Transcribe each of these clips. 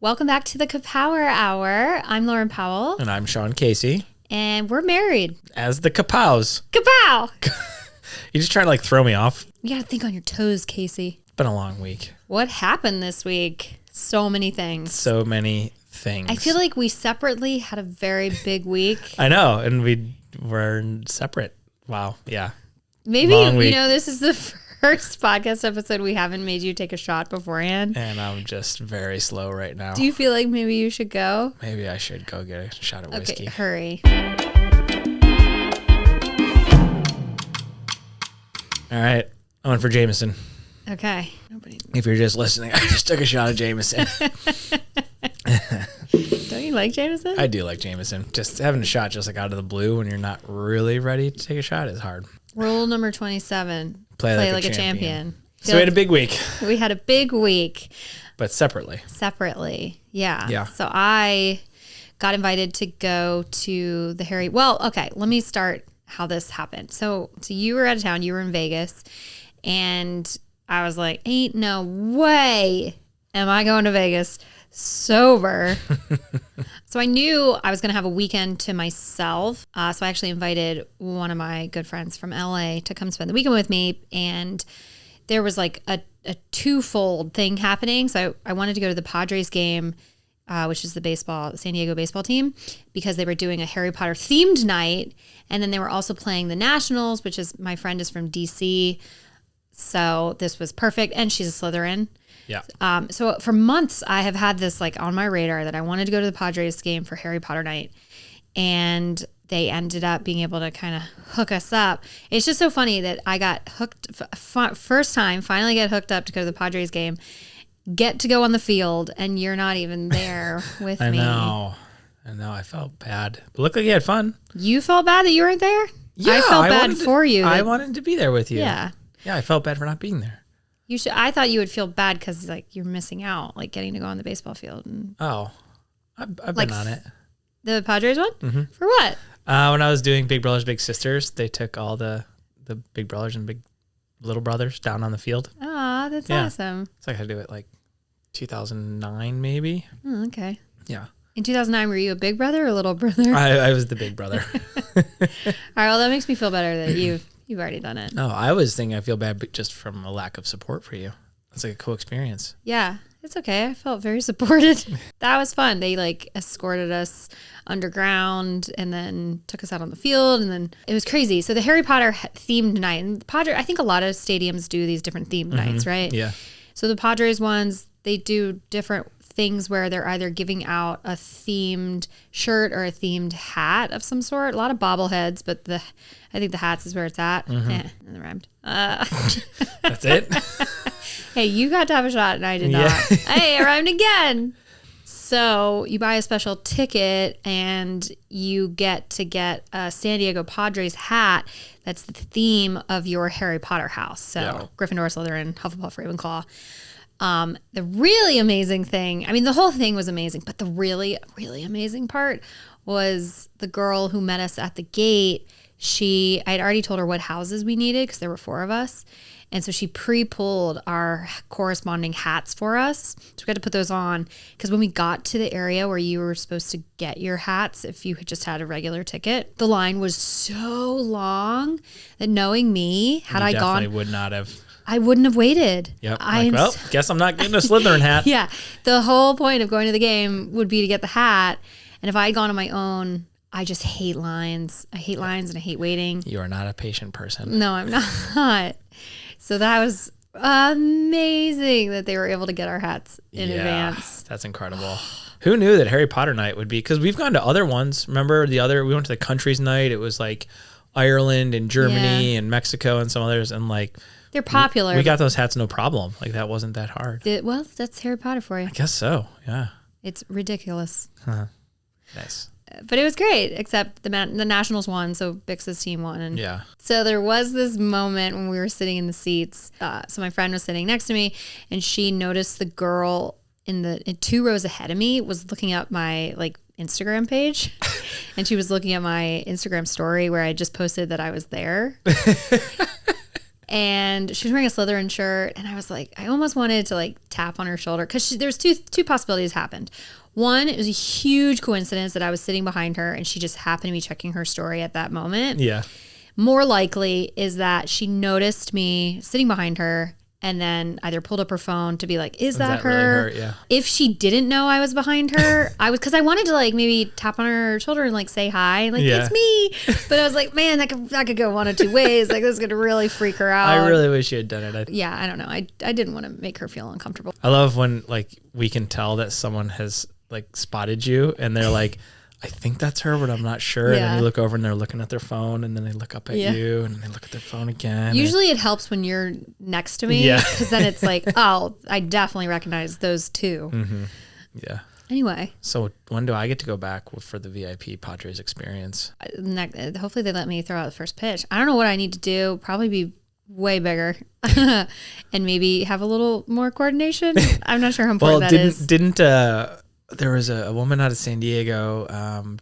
Welcome back to the CaPower Hour. I'm Loryn Powell. And I'm Shawn Casey. And we're married. As the Kapows. Kapow! You just trying to throw me off? You gotta think on your toes, Casey. It's been a long week. What happened this week? So many things. So many things. I feel like we separately had a very big week. I know. And we were separate. Wow. Yeah. Maybe, this is the first podcast episode we haven't made you take a shot beforehand. And I'm just very slow right now. Do you feel like maybe you should go? Maybe I should go get a shot of whiskey. Okay, hurry. All right. I went for Jameson. Okay. If you're just listening, I just took a shot of Jameson. Don't you like Jameson? I do like Jameson. Just having a shot just out of the blue when you're not really ready to take a shot is hard. Rule number 27. Play like a champion. So we had a big week. We had a big week. But separately. Yeah. Yeah. So I got invited to go to the Harry. Well, okay. Let me start how this happened. So you were out of town. You were in Vegas. And I was like, ain't no way am I going to Vegas sober. So I knew I was going to have a weekend to myself. So I actually invited one of my good friends from LA to come spend the weekend with me. And there was like a twofold thing happening. So I wanted to go to the Padres game, which is the San Diego baseball team, because they were doing a Harry Potter themed night. And then they were also playing the Nationals, which is, my friend is from DC. So this was perfect. And she's a Slytherin. Yeah. So for months, I have had this like on my radar that I wanted to go to the Padres game for Harry Potter night. And they ended up being able to kind of hook us up. It's just so funny that I got hooked first time, finally get hooked up to go to the Padres game, get to go on the field, and you're not even there with me. I know. I felt bad. But looked like you had fun. You felt bad that you weren't there? Yeah. I felt bad for you. I wanted to be there with you. Yeah. Yeah, I felt bad for not being there. You should. I thought you would feel bad because like you're missing out, like getting to go on the baseball field. And I've been on it. The Padres one? Mm-hmm. For what? When I was doing Big Brothers Big Sisters, they took all the big brothers and big little brothers down on the field. Oh, that's awesome. So I had to do it like 2009 maybe. Oh, okay. Yeah. In 2009, were you a big brother or a little brother? I was the big brother. All right. Well, that makes me feel better that you've already done it. No, I was thinking I feel bad but just from a lack of support for you. It's like a cool experience. Yeah, it's okay. I felt very supported. That was fun. They like escorted us underground and then took us out on the field, and then it was crazy. So the Harry Potter themed night, and the Padres, I think a lot of stadiums do these different themed nights, right? Yeah. So the Padres ones, they do different things where they're either giving out a themed shirt or a themed hat of some sort. A lot of bobbleheads, but I think the hats is where it's at. And it rhymed. That's it? Hey, you got to have a shot and I did not. Hey, it rhymed again. So you buy a special ticket and you get a San Diego Padres hat that's the theme of your Harry Potter house. So Gryffindor, Slytherin, Hufflepuff, Ravenclaw. The really amazing thing, I mean, the whole thing was amazing, but the really, really amazing part was the girl who met us at the gate. I had already told her what houses we needed because there were 4 of us. And so she pre-pulled our corresponding hats for us. So we got to put those on because when we got to the area where you were supposed to get your hats, if you had just had a regular ticket, the line was so long that knowing me, definitely would not have. I wouldn't have waited. Yep. Guess I'm not getting a Slytherin hat. Yeah. The whole point of going to the game would be to get the hat. And if I had gone on my own, I just hate lines. I hate lines and I hate waiting. You are not a patient person. No, I'm not. So that was amazing that they were able to get our hats in advance. That's incredible. Who knew that Harry Potter night would be? Because we've gone to other ones. Remember we went to the countries night. It was like Ireland and Germany and Mexico and some others. And like, they're popular. We got those hats no problem. Like that wasn't that hard. Well, that's Harry Potter for you. I guess so. Yeah. It's ridiculous. Nice. But it was great, except the Nationals won, so Bix's team won. And yeah. So there was this moment when we were sitting in the seats. So my friend was sitting next to me, and she noticed the girl in 2 rows ahead of me was looking up my like Instagram page, and she was looking at my Instagram story where I just posted that I was there. And she was wearing a Slytherin shirt, and I was like, I almost wanted to like tap on her shoulder because there's two possibilities happened. One, it was a huge coincidence that I was sitting behind her and she just happened to be checking her story at that moment. Yeah. More likely is that she noticed me sitting behind her and then either pulled up her phone to be like, is that her? Really her? Yeah. If she didn't know I was behind her, because I wanted to like maybe tap on her shoulder and like say hi, like it's me. But I was like, man, that could go one of two ways. Like this is gonna really freak her out. I really wish you had done it. Yeah, I don't know. I didn't want to make her feel uncomfortable. I love when like we can tell that someone has like spotted you and they're like, I think that's her, but I'm not sure. And then you look over and they're looking at their phone, and then they look up at you, and then they look at their phone again. Usually it helps when you're next to me, because then it's like, oh, I definitely recognize those two. Mm-hmm. Yeah. Anyway. So when do I get to go back for the VIP Padres experience? Hopefully they let me throw out the first pitch. I don't know what I need to do. Probably be way bigger and maybe have a little more coordination. I'm not sure how important that is. There was a woman out of San Diego,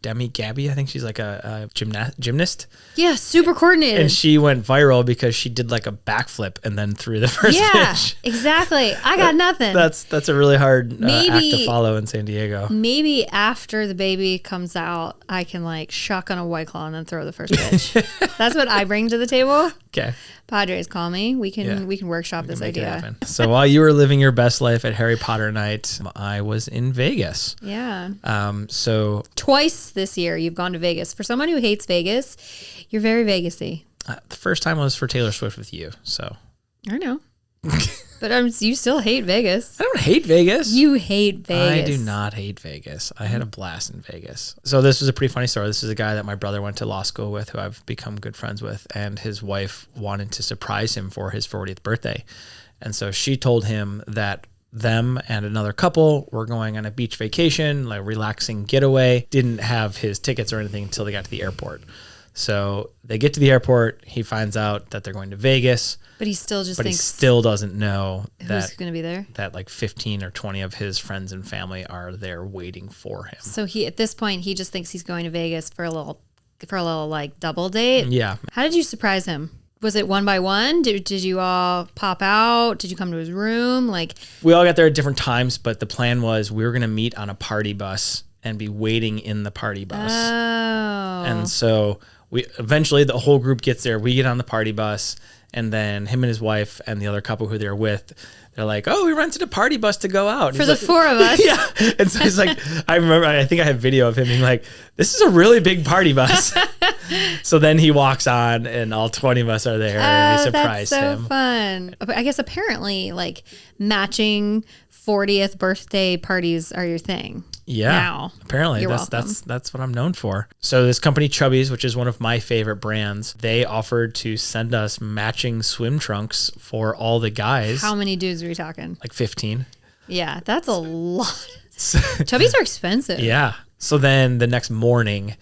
Demi Gabby, I think she's like a gymnast. Yeah, super coordinated. And she went viral because she did like a backflip and then threw the first pitch. Yeah, exactly. I got nothing. That's a really hard act to follow in San Diego. Maybe after the baby comes out, I can like shotgun a White Claw and then throw the first pitch. That's what I bring to the table. Okay. Padres, call me. We can workshop this idea. So while you were living your best life at Harry Potter night, I was in Vegas. Yeah. So twice this year you've gone to Vegas. For someone who hates Vegas, you're very Vegas-y. The first time was for Taylor Swift with you. So I know. But you still hate Vegas. I don't hate Vegas. You hate Vegas. I do not hate Vegas. I had a blast in Vegas. So this was a pretty funny story. This is a guy that my brother went to law school with, who I've become good friends with, and his wife wanted to surprise him for his 40th birthday. And so she told him that them and another couple were going on a beach vacation, like relaxing getaway, didn't have his tickets or anything until they got to the airport. So they get to the airport. He finds out that they're going to Vegas. But he still just thinks... he still doesn't know who's going to be there. That like 15 or 20 of his friends and family are there waiting for him. So at this point, he just thinks he's going to Vegas for a little like double date. Yeah. How did you surprise him? Was it one by one? Did you all pop out? Did you come to his room? Like, we all got there at different times, but the plan was we were going to meet on a party bus and be waiting in the party bus. Oh. And so eventually the whole group gets there. We get on the party bus, and then him and his wife and the other couple who they're with, they're like, oh, we rented a party bus to go out. For the four of us. Yeah. And so he's like, I think I have video of him being like, this is a really big party bus. So then he walks on and all 20 of us are there and we surprise him. That's so fun. I guess apparently like matching 40th birthday parties are your thing. Yeah, now. Apparently that's what I'm known for. So this company Chubbies, which is one of my favorite brands, they offered to send us matching swim trunks for all the guys. How many dudes are we talking? Like 15. Yeah, that's a lot. Chubbies are expensive. Yeah. So then the next morning,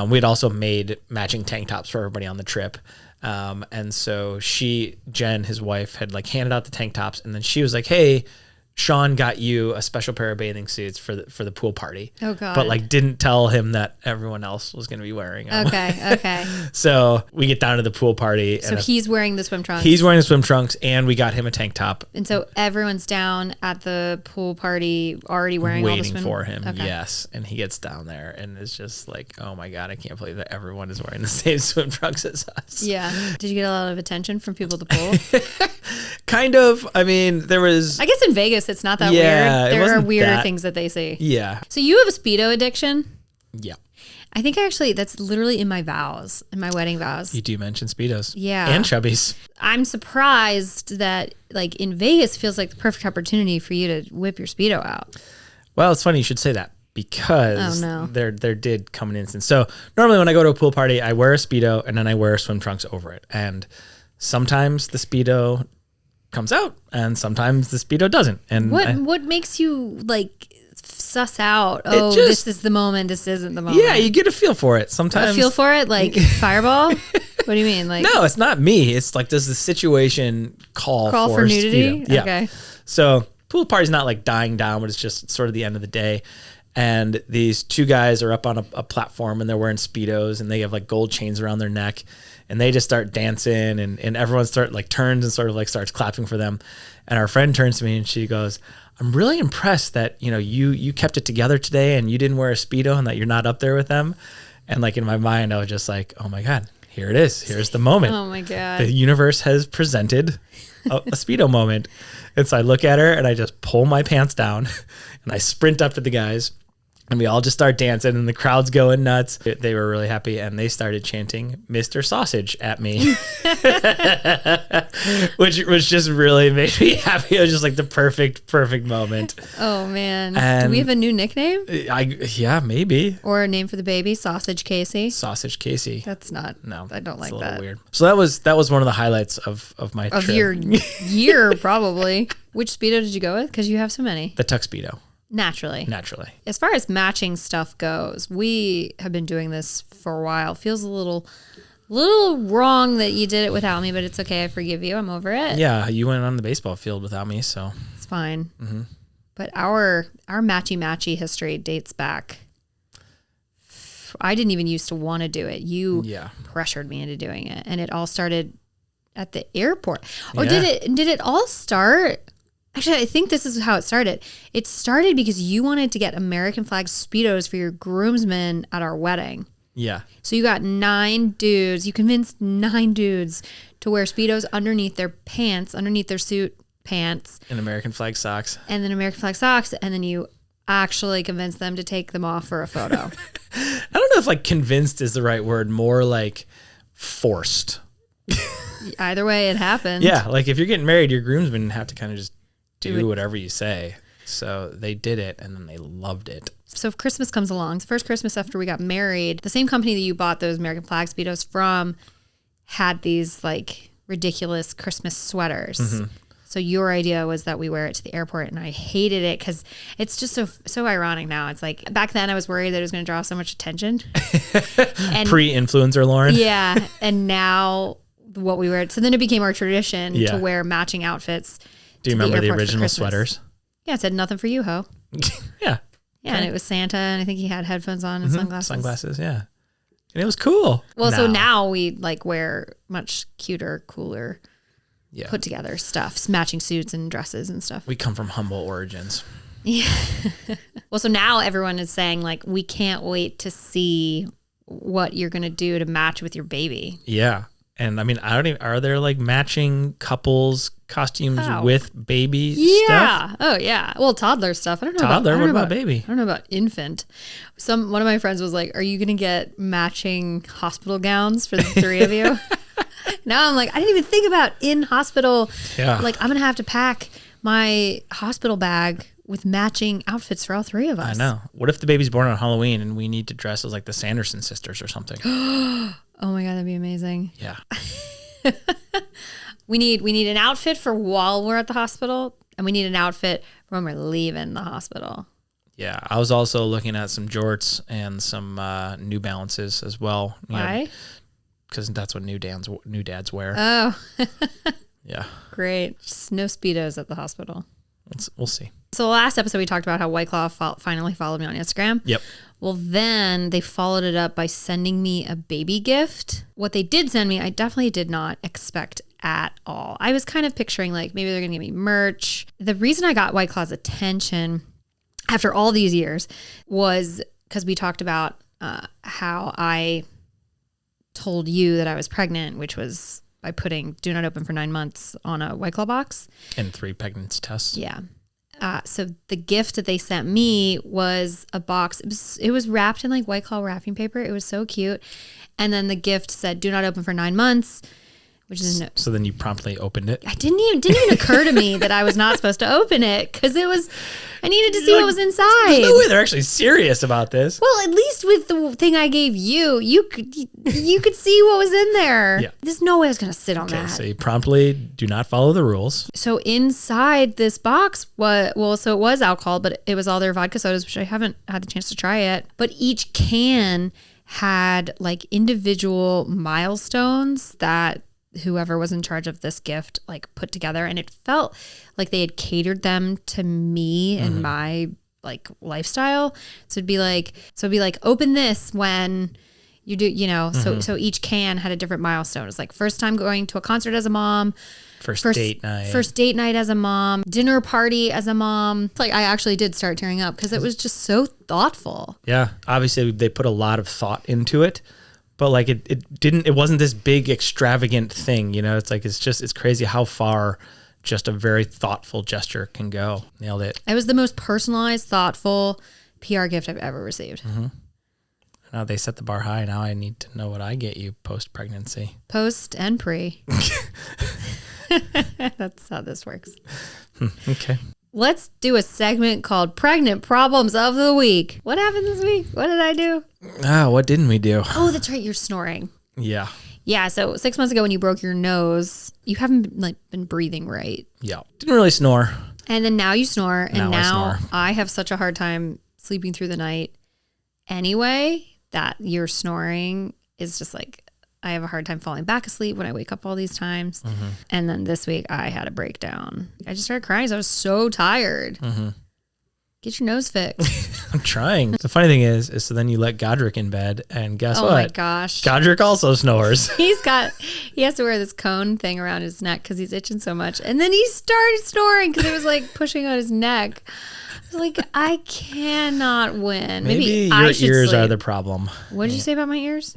we'd also made matching tank tops for everybody on the trip. And so Jen, his wife, had like handed out the tank tops, and then she was like, hey, Shawn got you a special pair of bathing suits for the pool party. Oh God! But like didn't tell him that everyone else was going to be wearing them. Okay. So we get down to the pool party. So he's wearing the swim trunks. He's wearing the swim trunks, and we got him a tank top. And so everyone's down at the pool party already wearing all the swim. Waiting for him. Okay. Yes, and he gets down there and is just like, oh my God, I can't believe that everyone is wearing the same swim trunks as us. Yeah. Did you get a lot of attention from people at the pool? Kind of. I mean, there was. I guess in Vegas it's not that weird. There are weirder things that they see. Yeah. So you have a Speedo addiction? Yeah. I think that's literally in my vows, in my wedding vows. You do mention Speedos. Yeah. And Chubbies. I'm surprised that like in Vegas feels like the perfect opportunity for you to whip your Speedo out. Well, it's funny you should say that because there did come an instance. So normally when I go to a pool party, I wear a Speedo and then I wear swim trunks over it. And sometimes the Speedo comes out and sometimes the Speedo doesn't. And what makes you like suss out, this is the moment, this isn't the moment? Yeah, you get a feel for it sometimes. A feel for it? Like Fireball? What do you mean? Like, no, it's not me. It's like, does the situation call for nudity? Speedo? Yeah. Okay. So pool party's not like dying down, but it's just sort of the end of the day. And these two guys are up on a platform and they're wearing Speedos and they have like gold chains around their neck and they just start dancing and everyone turns and sort of like starts clapping for them. And our friend turns to me and she goes, I'm really impressed that, you kept it together today and you didn't wear a Speedo and that you're not up there with them. And like in my mind, I was just like, oh my God, here it is. Here's the moment. Oh my God. The universe has presented a Speedo moment. And so I look at her and I just pull my pants down and I sprint up to the guys and we all just start dancing and the crowd's going nuts. They were really happy and they started chanting Mr. Sausage at me, which just really made me happy. It was just like the perfect moment. Oh man. And do we have a new nickname? Yeah, maybe. Or a name for the baby? Sausage Casey? Sausage Casey. That's not. No. I don't like It's a that. little weird. So that was one of the highlights of my Of trip. your year, probably. Which Speedo did you go with? Because you have so many. The Tuxpedo. Naturally. As far as matching stuff goes, we have been doing this for a while. Feels a little wrong that you did it without me, but it's okay. I forgive you. I'm over it. Yeah, you went on the baseball field without me, so it's fine. Mm-hmm. But our matchy history dates back. I didn't even used to want to do it. You pressured me into doing it, and it all started at the airport. Or did it all start? Actually, I think this is how it started. It started because you wanted to get American flag Speedos for your groomsmen at our wedding. Yeah. So you got 9 dudes. You convinced 9 dudes to wear Speedos underneath their pants, underneath their suit pants. And American flag socks. And then American flag socks. And then you actually convinced them to take them off for a photo. I don't know if like convinced is the right word. More like forced. Either way, it happened. Yeah. Like if you're getting married, your groomsmen have to kind of just do whatever you say. So they did it and then they loved it. So if Christmas comes along, the first Christmas after we got married, the same company that you bought those American flag Speedos from had these like ridiculous Christmas sweaters. Mm-hmm. So your idea was that we wear it to the airport, and I hated it because it's just so ironic now. It's like back then I was worried that it was going to draw so much attention. And pre-influencer Loryn. Yeah. And now what we wear. So then it became our tradition to wear matching outfits. Do you remember the original sweaters? Yeah, it said nothing for you, ho. Yeah. Yeah, okay. And it was Santa, and I think he had headphones on and sunglasses. Sunglasses, yeah. And it was cool. Well, so now we like wear much cuter, cooler, put together stuff, matching suits and dresses and stuff. We come from humble origins. Yeah. Well, so now everyone is saying like, we can't wait to see what you're going to do to match with your baby. Yeah. And I mean, are there like matching couples costumes with baby stuff? Oh yeah. Well, toddler stuff. I don't know what about baby? I don't know about infant. One of my friends was like, are you going to get matching hospital gowns for the 3 of you? Now I'm like, I didn't even think about in hospital. Yeah. Like I'm going to have to pack my hospital bag with matching outfits for all 3 of us. I know. What if the baby's born on Halloween and we need to dress as like the Sanderson sisters or something? Oh my God, that'd be amazing. Yeah. We need an outfit for while we're at the hospital, and we need an outfit when we're leaving the hospital. Yeah. I was also looking at some jorts and some New Balances as well. Why? Because that's what new dads wear. Oh. Yeah. Great. Just no Speedos at the hospital. We'll see. So the last episode we talked about how White Claw finally followed me on Instagram. Yep. Well, then they followed it up by sending me a baby gift. What they did send me, I definitely did not expect at all. I was kind of picturing like maybe they're going to give me merch. The reason I got White Claw's attention after all these years was because we talked about how I told you that I was pregnant, which was by putting do not open for 9 months on a White Claw box. And 3 pregnancy tests. Yeah. So the gift that they sent me was a box. It was wrapped in like White Claw wrapping paper. It was so cute. And then the gift said, do not open for 9 months, which is so then you promptly opened it. It didn't even occur to me that I was not supposed to open it because I needed to see what was inside. There's no way they're actually serious about this. Well, at least with the thing I gave you, you could see what was in there. Yeah. There's no way I was going to sit on that. So you promptly do not follow the rules. So inside this box, so it was alcohol, but it was all their vodka sodas, which I haven't had the chance to try yet. But each can had like individual milestones that whoever was in charge of this gift like put together, and it felt like they had catered them to me and my like lifestyle. So it'd be like open this when you do, so each can had a different milestone. It's like first time going to a concert as a mom, first date night as a mom, dinner party as a mom. It's like I actually did start tearing up because it was just so thoughtful. Yeah. Obviously they put a lot of thought into it, but like it wasn't this big extravagant thing, it's like, it's crazy how far just a very thoughtful gesture can go. Nailed it. It was the most personalized, thoughtful PR gift I've ever received. Mm-hmm. Now they set the bar high. Now I need to know what I get you post-pregnancy. Post and pre. That's how this works. Okay. Let's do a segment called Pregnant Problems of the Week. What happened this week? What did I do? What didn't we do? Oh, that's right. You're snoring. Yeah. Yeah. So 6 months ago when you broke your nose, you haven't been breathing right. Yeah. Didn't really snore. And then now you snore. And now I snore. I have such a hard time sleeping through the night anyway that your snoring is just like, I have a hard time falling back asleep when I wake up all these times. Mm-hmm. And then this week I had a breakdown. I just started crying because I was so tired. Mm-hmm. Get your nose fixed. I'm trying. The funny thing is so then you let Godric in bed and guess what? Oh my gosh. Godric also snores. He has to wear this cone thing around his neck because he's itching so much. And then he started snoring because it was like pushing on his neck. I was like, I cannot win. Maybe I your should ears sleep. are the problem. What did you say about my ears?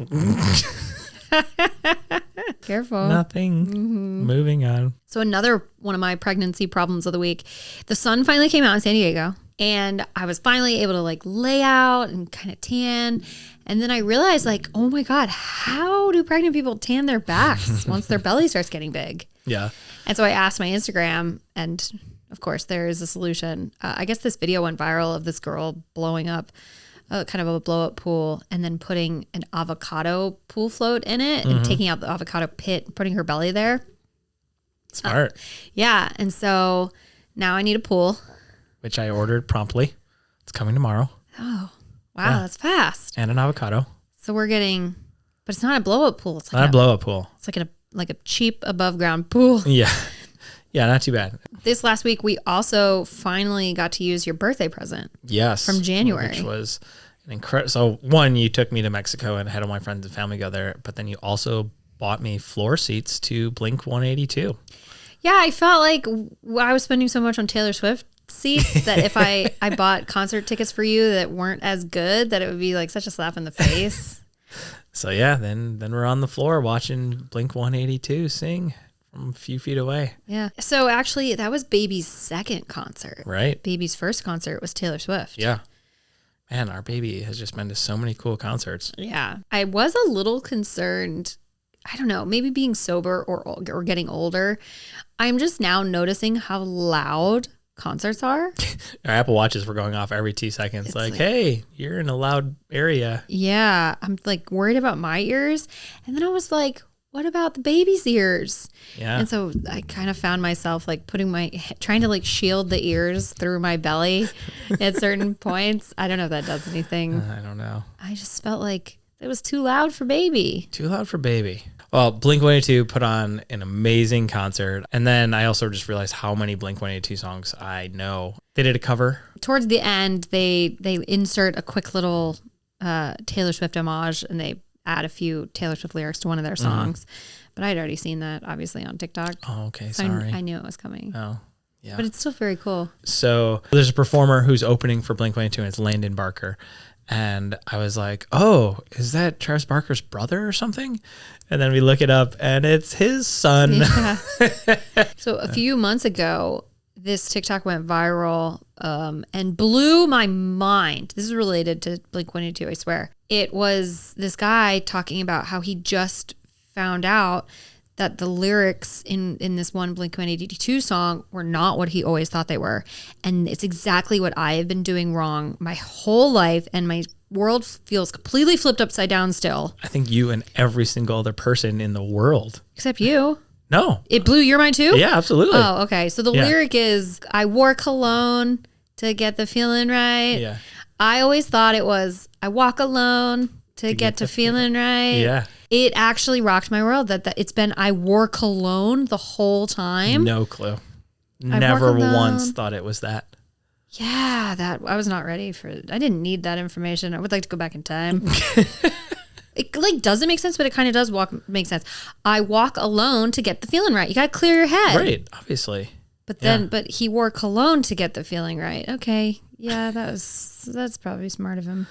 Careful. Nothing. Mm-hmm. Moving on. So another one of my pregnancy problems of the week, the sun finally came out in San Diego and I was finally able to like lay out and kind of tan. And then I realized like, oh my God, how do pregnant people tan their backs once their belly starts getting big? Yeah. And so I asked my Instagram and of course there is a solution. I guess this video went viral of this girl blowing up kind of a blow up pool and then putting an avocado pool float in it and taking out the avocado pit, putting her belly there. Smart. Yeah. And so now I need a pool. Which I ordered promptly. It's coming tomorrow. Oh, wow. That's fast. And an avocado. So we're getting, but it's not a blow up pool. It's like not a blow up pool. It's like a cheap above ground pool. Yeah. Yeah, not too bad. This last week, we also finally got to use your birthday present. Yes. From January. Which was an incredible. So one, you took me to Mexico and had all my friends and family go there, but then you also bought me floor seats to Blink 182. Yeah, I felt like I was spending so much on Taylor Swift seats that if I bought concert tickets for you that weren't as good, that it would be like such a slap in the face. So yeah, then we're on the floor watching Blink 182 sing from a few feet away. Yeah. So actually, that was Baby's second concert. Right. Baby's first concert was Taylor Swift. Yeah. Man, our baby has just been to so many cool concerts. Yeah. I was a little concerned. I don't know, maybe being sober or getting older. I'm just now noticing how loud concerts are. Our Apple Watches were going off every 2 seconds. Like, hey, you're in a loud area. Yeah. I'm like worried about my ears. And then I was like, what about the baby's ears? Yeah. And so I kind of found myself like trying to like shield the ears through my belly at certain points. I don't know if that does anything. I don't know. I just felt like it was too loud for baby. Too loud for baby. Well, Blink 182 put on an amazing concert. And then I also just realized how many Blink 182 songs I know. They did a cover. Towards the end, they insert a quick little Taylor Swift homage and they add a few Taylor Swift lyrics to one of their songs. But I'd already seen that, obviously, on TikTok. Oh, okay. So Sorry. I knew it was coming. Oh, yeah. But it's still very cool. So there's a performer who's opening for Blink 182 and it's Landon Barker. And I was like, oh, is that Travis Barker's brother or something? And then we look it up and it's his son. Yeah. So a few months ago, this TikTok went viral and blew my mind. This is related to Blink 182, I swear. It was this guy talking about how he just found out that the lyrics in this one Blink 182 song were not what he always thought they were. And it's exactly what I have been doing wrong my whole life. And my world feels completely flipped upside down still. I think you and every single other person in the world. Except you. No. It blew your mind too? Yeah, absolutely. Oh, okay. So the lyric is, I wore cologne to get the feeling right. Yeah. I always thought it was, I walk alone to get to feeling right. Yeah. It actually rocked my world that it's been, I wore cologne the whole time. No clue. Never once thought it was that. Yeah, that I was not ready for. I didn't need that information. I would like to go back in time. It like doesn't make sense, but it kind of does make sense. I walk alone to get the feeling right. You got to clear your head. Right, obviously. But then, but he wore cologne to get the feeling right. Okay, yeah, that's probably smart of him.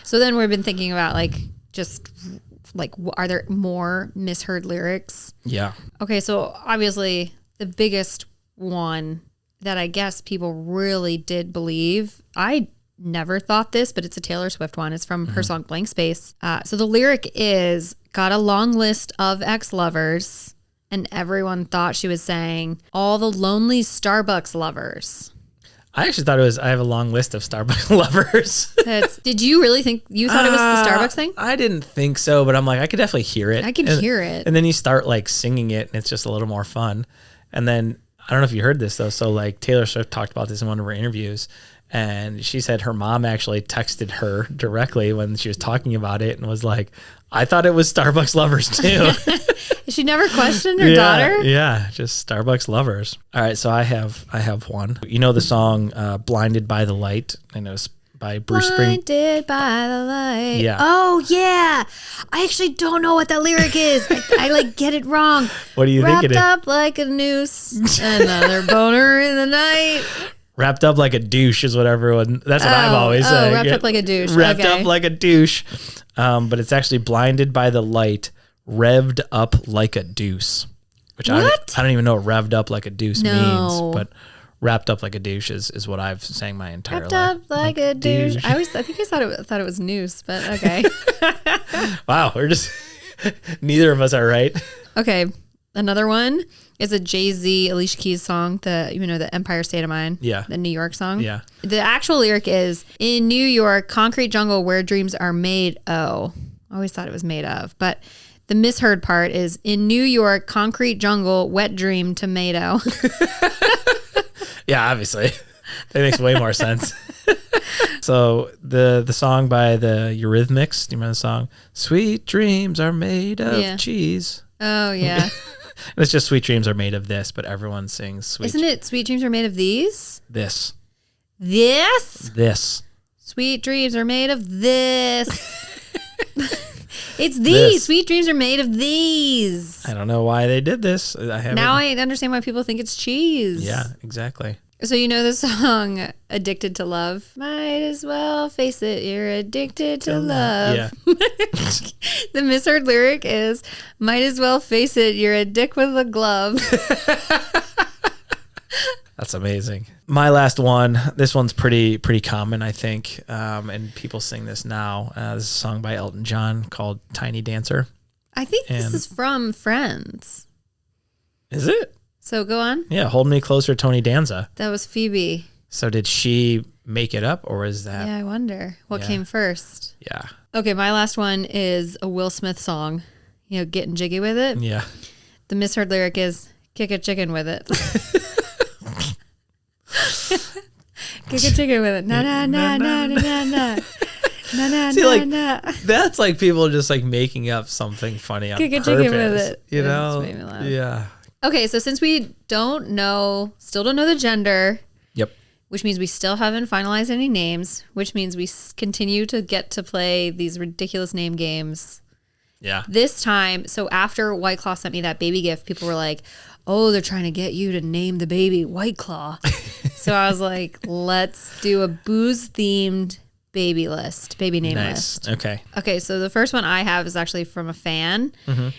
So then we've been thinking about like just like are there more misheard lyrics? Yeah. Okay, so obviously the biggest one that I guess people really did believe. I never thought this, but it's a Taylor Swift one. It's from her song Blank Space. So the lyric is, got a long list of ex-lovers, and everyone thought she was saying, all the lonely Starbucks lovers. I actually thought it was, I have a long list of Starbucks lovers. Did you really think, you thought it was the Starbucks thing? I didn't think so, but I'm like, I could definitely hear it. I can hear it. And then you start like singing it, and it's just a little more fun. And then, I don't know if you heard this though, so like Taylor Swift talked about this in one of her interviews, and she said her mom actually texted her directly when she was talking about it and was like, I thought it was Starbucks lovers too. She never questioned her daughter? Yeah, just Starbucks lovers. All right, so I have one. You know the song Blinded by the Light? I know it's by Bruce Springsteen. Blinded by the light. Yeah. Oh, yeah. I actually don't know what that lyric is. I like get it wrong. What do you think it is? Wrapped up like a noose, another boner in the night. Wrapped up like a douche is what everyone, that's what I've always said. Wrapped up like a douche. Wrapped up like a douche. But it's actually blinded by the light, revved up like a deuce. Which I don't even know what revved up like a deuce means. But wrapped up like a douche is what I've sang my entire life. Wrapped up like a douche. I think I thought it was noose, but okay. Wow, we're just, neither of us are right. Okay, another one is a Jay-Z, Alicia Keys song, the Empire State of Mind. Yeah. The New York song. Yeah. The actual lyric is, in New York, concrete jungle where dreams are made. Oh, I always thought it was made of. But the misheard part is, in New York, concrete jungle, wet dream, tomato. Yeah, obviously. That makes way more sense. So the song by the Eurythmics, do you remember the song? Sweet dreams are made of cheese. Oh, yeah. It's just sweet dreams are made of this, but everyone sings sweet. Isn't it sweet dreams are made of these? This. Sweet dreams are made of this. It's these. This. Sweet dreams are made of these. I don't know why they did this. Now I understand why people think it's cheese. Yeah, exactly. So you know the song Addicted to Love? Might as well face it, you're addicted to love. Yeah. The misheard lyric is, might as well face it, you're a dick with a glove. That's amazing. My last one, this one's pretty common, I think, and people sing this now. This is a song by Elton John called Tiny Dancer. I think this is from Friends. Is it? So go on. Yeah, Hold Me Closer, Tony Danza. That was Phoebe. So did she make it up, or is that? Yeah, I wonder what came first. Yeah. Okay, my last one is a Will Smith song. You know, Getting Jiggy with It. Yeah. The misheard lyric is, kick a chicken with it. Kick a chicken with it. Na na na na na na na. Na, na, See, na, like, na. that's like people just like making up something funny on Kick a purpose. chicken with it. You That know? just made me laugh. Yeah. Okay, so since we still don't know the gender, Yep. which means we still haven't finalized any names, which means we continue to get to play these ridiculous name games. Yeah. This time, so after White Claw sent me that baby gift, people were like, oh, they're trying to get you to name the baby White Claw. So I was like, let's do a booze-themed baby name list. Okay. Okay, so the first one I have is actually from a fan, Mm-hmm.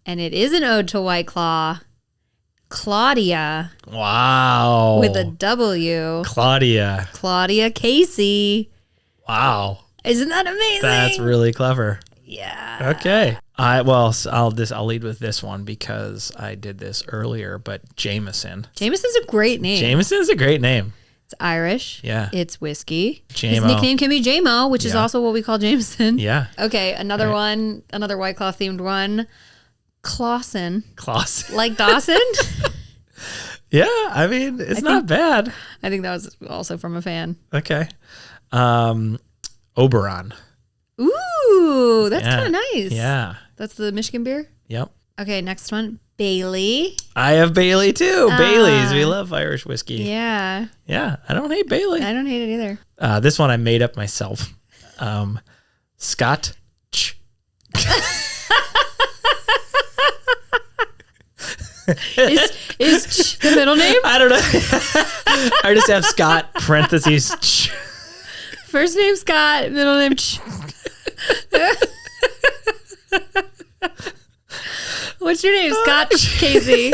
and it is an ode to White Claw. Claudia. Wow. With a W. Claudia Casey. Wow. Isn't that amazing? That's really clever. Yeah. Okay. I'll lead with this one because I did this earlier, but Jameson. Jameson's a great name. Jameson's a great name. It's Irish. Yeah. It's whiskey. J-Mo. His nickname can be J-Mo, which is also what we call Jameson. Yeah. Okay, another White Claw themed one. Clausen. Like Dawson? Yeah, I mean, it's not bad. I think that was also from a fan. Okay. Oberon. Ooh, that's kind of nice. Yeah. That's the Michigan beer? Yep. Okay, next one. Bailey. I have Bailey too. Bailey's. We love Irish whiskey. Yeah. Yeah. I don't hate Bailey. I don't hate it either. This one I made up myself. Scott. Is the middle name? I don't know. I just have Scott, parentheses. First name Scott, middle name What's your name? Scott Casey.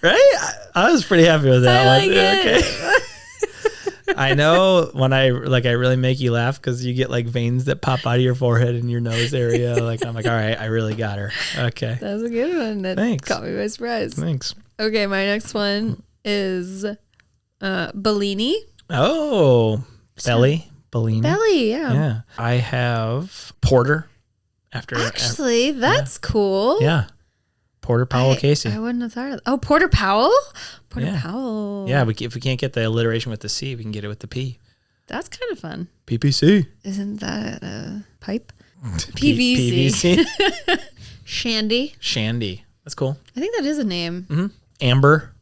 Right? I was pretty happy with that I one. like it. Okay. I know when I really make you laugh because you get like veins that pop out of your forehead and your nose area. Like I'm like, all right, I really got her. Okay. That was a good one. That Thanks. caught me by surprise. Thanks. Okay, my next one is Bellini. Oh, Bellini. Belly, yeah. Yeah. I have Porter. Actually, that's cool. Yeah. Porter Powell Casey. I wouldn't have thought of that. Oh, Porter Powell? Porter Yeah. Powell. Yeah, if we can't get the alliteration with the C, we can get it with the P. That's kind of fun. PPC. Isn't that a pipe? PVC. PVC. Shandy. That's cool. I think that is a name. Mm-hmm. Amber.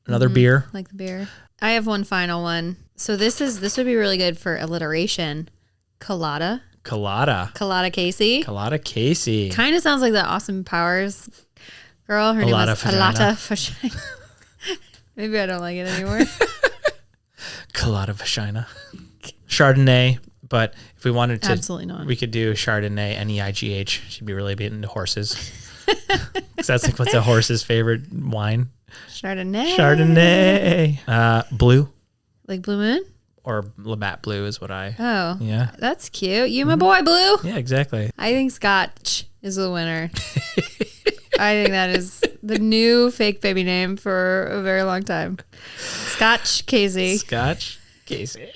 Another beer. Like the beer. I have one final one. So this would be really good for alliteration. Colada Casey. Colada Casey. Kind of sounds like the Austin Powers girl. Her name was Alata Fashina. Maybe I don't like it anymore. Colada Vagina. Chardonnay. But if we wanted to, absolutely not. We could do Chardonnay, Neigh. She'd be really big into horses. Because that's like what's a horse's favorite wine? Chardonnay. Blue. Like Blue Moon? Or Labatt Blue is what I... Oh. Yeah. That's cute. You my boy, Blue. Yeah, exactly. I think Scotch is the winner. I think that is the new fake baby name for a very long time. Scotch Casey. Scotch Casey.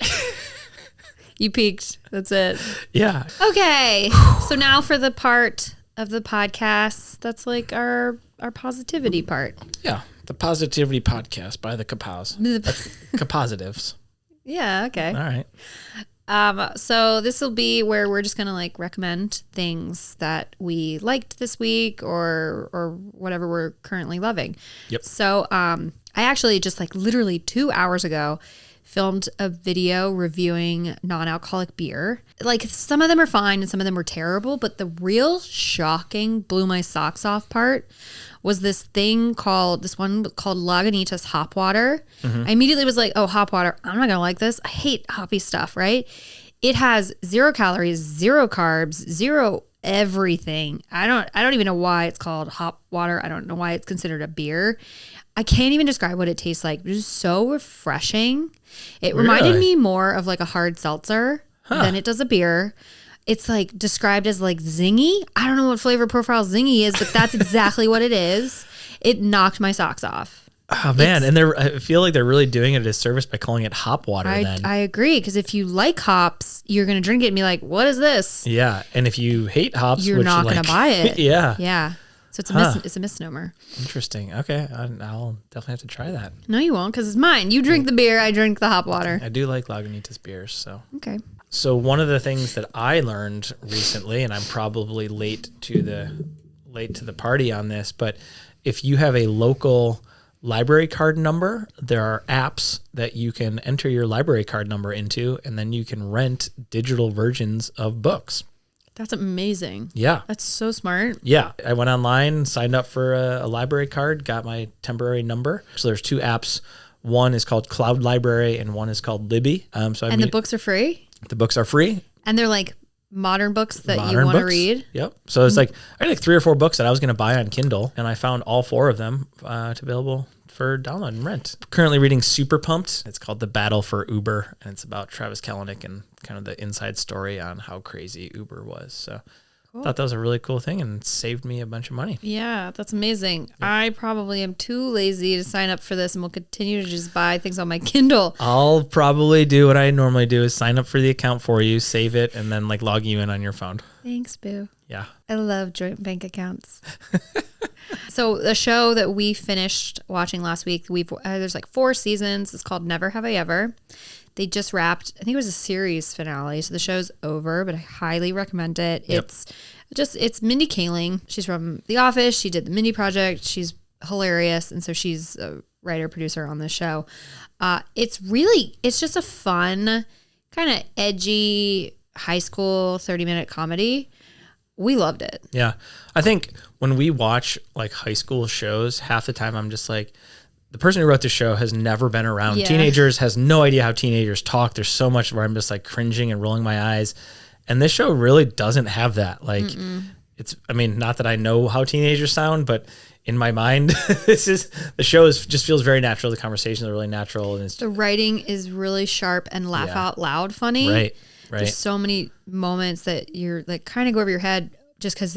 You peaked. That's it. Yeah. Okay. So now for the part of the podcast that's like our positivity part. Yeah. The Positivity Podcast by the CaPows. CaPositives. Yeah, okay. All right. So this will be where we're just gonna like recommend things that we liked this week or whatever we're currently loving. Yep. So I actually just like literally 2 hours ago filmed a video reviewing non-alcoholic beer. Like some of them are fine and some of them were terrible, but the real shocking blew my socks off part was this one called Lagunitas Hop Water. Mm-hmm. I immediately was like, oh, hop water. I'm not going to like this. I hate hoppy stuff, right? It has 0 calories, 0 carbs, 0 everything. I don't even know why it's called hop water. I don't know why it's considered a beer. I can't even describe what it tastes like. It was so refreshing. It reminded me more of like a hard seltzer than it does a beer. It's like described as like zingy. I don't know what flavor profile zingy is, but that's exactly what it is. It knocked my socks off. Oh man, and I feel like they're really doing it a disservice by calling it hop water. I agree, because if you like hops, you're gonna drink it and be like, "What is this?" Yeah, and if you hate hops, you're not gonna buy it. Yeah. So it's a misnomer. Interesting. Okay, I'll definitely have to try that. No, you won't, because it's mine. You drink the beer, I drink the hop water. I do like Lagunitas beers, so okay. So one of the things that I learned recently, and I'm probably late to the party on this, but if you have a local library card number, there are apps that you can enter your library card number into, and then you can rent digital versions of books. That's amazing. Yeah. That's so smart. Yeah. I went online, signed up for a library card, got my temporary number. So there's 2 apps. One is called Cloud Library and one is called Libby. The books are free? The books are free. And they're like modern books that you want to read? Yep. So it's like, I had like 3 or 4 books that I was going to buy on Kindle, and I found all 4 of them available for download and rent. Currently reading Super Pumped. It's called The Battle for Uber, and it's about Travis Kalanick and kind of the inside story on how crazy Uber was. So cool. I thought that was a really cool thing, and it saved me a bunch of money. Yeah, that's amazing. Yep. I probably am too lazy to sign up for this, and will continue to just buy things on my Kindle. I'll probably do what I normally do is sign up for the account for you, save it, and then like log you in on your phone. Thanks, boo. Yeah. I love joint bank accounts. So the show that we finished watching last week, there's like 4 seasons. It's called Never Have I Ever. They just wrapped, I think it was a series finale. So the show's over, but I highly recommend it. Yep. It's Mindy Kaling. She's from The Office. She did the Mindy Project. She's hilarious. And so she's a writer, producer on the show. It's just a fun, kind of edgy high school 30-minute comedy. We loved it. Yeah. I think when we watch like high school shows, half the time I'm just like, the person who wrote the show has never been around teenagers, has no idea how teenagers talk. There's so much where I'm just like cringing and rolling my eyes. And this show really doesn't have that. Like not that I know how teenagers sound, but in my mind, the show just feels very natural. The conversations are really natural. And the writing is really sharp and laugh out loud funny. Right. There's so many moments that you're like kind of go over your head just because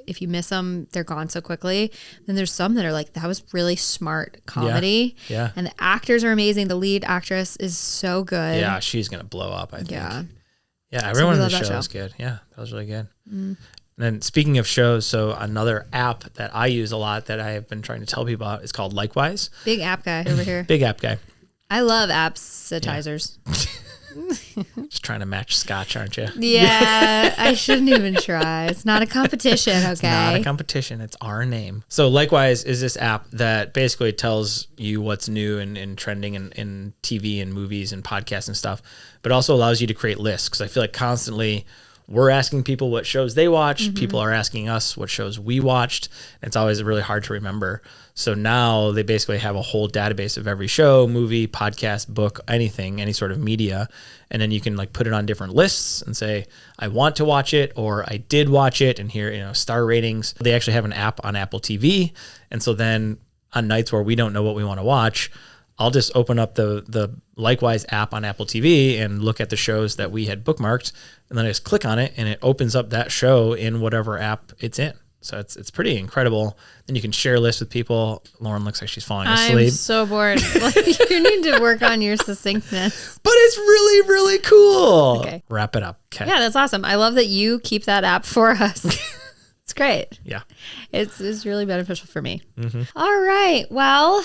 if you miss them, they're gone so quickly. Then there's some that are like, that was really smart comedy. Yeah. And the actors are amazing. The lead actress is so good. Yeah, she's going to blow up, I think. Yeah. Yeah, everyone in the show is good. Yeah, that was really good. And then speaking of shows, so another app that I use a lot that I have been trying to tell people about is called Likewise. Big app guy over here. Big app guy. I love appsitizers. Just trying to match scotch, aren't you? Yeah, I shouldn't even try. It's not a competition, okay? It's not a competition. It's our name. So Likewise is this app that basically tells you what's new and trending in TV and movies and podcasts and stuff, but also allows you to create lists. Because I feel like constantly we're asking people what shows they watch. People are asking us what shows we watched. It's always really hard to remember. So now they basically have a whole database of every show, movie, podcast, book, anything, any sort of media. And then you can like put it on different lists and say, I want to watch it, or I did watch it, and here, star ratings. They actually have an app on Apple TV. And so then on nights where we don't know what we want to watch, I'll just open up the Likewise app on Apple TV and look at the shows that we had bookmarked, and then I just click on it and it opens up that show in whatever app it's in. So it's pretty incredible. Then you can share lists with people. Loryn looks like she's falling asleep. I'm so bored. You need to work on your succinctness. But it's really, really cool. Okay. Wrap it up. Okay. Yeah, that's awesome. I love that you keep that app for us. It's great. Yeah. It's really beneficial for me. All right. Well,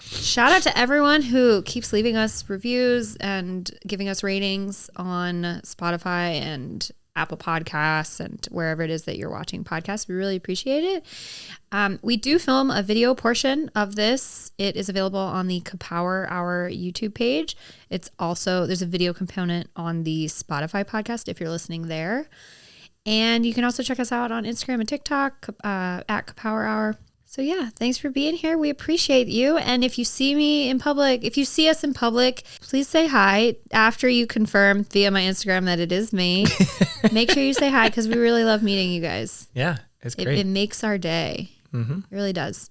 shout out to everyone who keeps leaving us reviews and giving us ratings on Spotify and Apple Podcasts and wherever it is that you're watching podcasts. We really appreciate it. We do film a video portion of this. It is available on the CaPower Hour YouTube page. It's also, there's a video component on the Spotify podcast if you're listening there. And you can also check us out on Instagram and TikTok at CaPower Hour. So yeah, thanks for being here. We appreciate you. And if you see me in public, if you see us in public, please say hi after you confirm via my Instagram that it is me. Make sure you say hi because we really love meeting you guys. Yeah, it's great. It makes our day. It really does.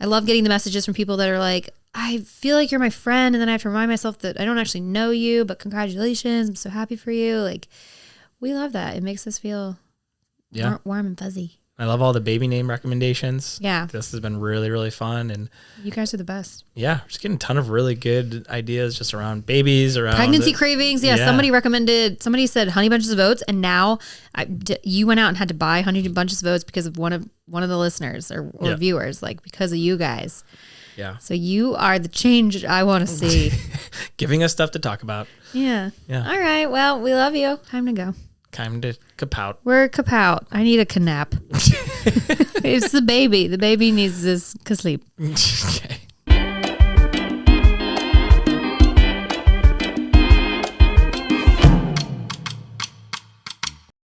I love getting the messages from people that are like, I feel like you're my friend, and then I have to remind myself that I don't actually know you, but congratulations. I'm so happy for you. Like, we love that. It makes us feel warm and fuzzy. I love all the baby name recommendations. Yeah. This has been really, really fun. And you guys are the best. Yeah. Just getting a ton of really good ideas just around babies, around pregnancy cravings. Yeah. Somebody said Honey Bunches of Oats. And now you went out and had to buy Honey Bunches of Oats because of one of the listeners or viewers, like because of you guys. Yeah. So you are the change I want to see. Giving us stuff to talk about. Yeah. Yeah. All right. Well, we love you. Time to go. Time to capout. We're capout. I need a canap. It's the baby. The baby needs this sleep. Okay.